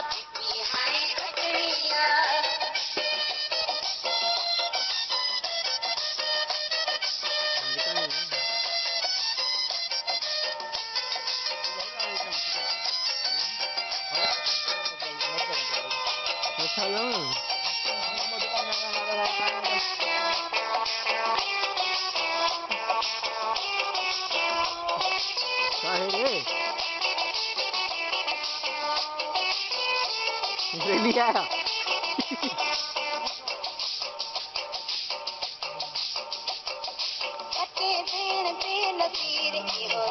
पीती हाय खटरिया नहीं आया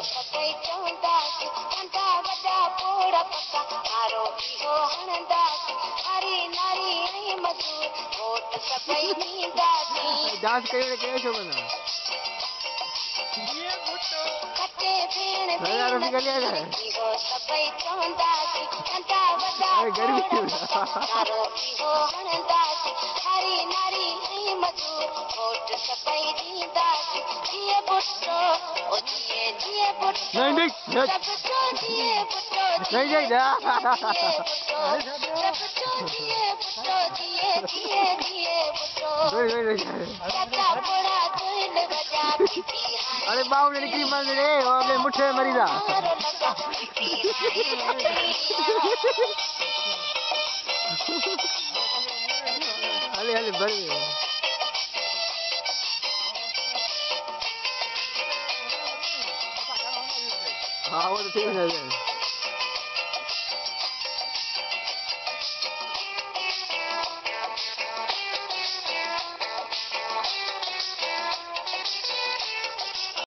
सभई चवंदासीं नंढा वॾा पोड़ा पका हारो इहो हणंदासीं नारी नारी ऐं मज़दूर वोट सभई ॾींदासीं डांस कयो छो कंदा कटे भेण इहो सभई चवंदासीं नंढा वॾा पोड़ा पका हारो इहो हणंदासीं नारी नारी ऐं मज़दूर वोट सभई ॾींदासीं जीअं पुटो जिए पुटो नहीं सब तो जिए पुटो नहीं अरे बाबू ने निकली मर रे वो अपने मुट्ठे में मरी जा अरे अरे बढ़ हाँ वो तो ठीक है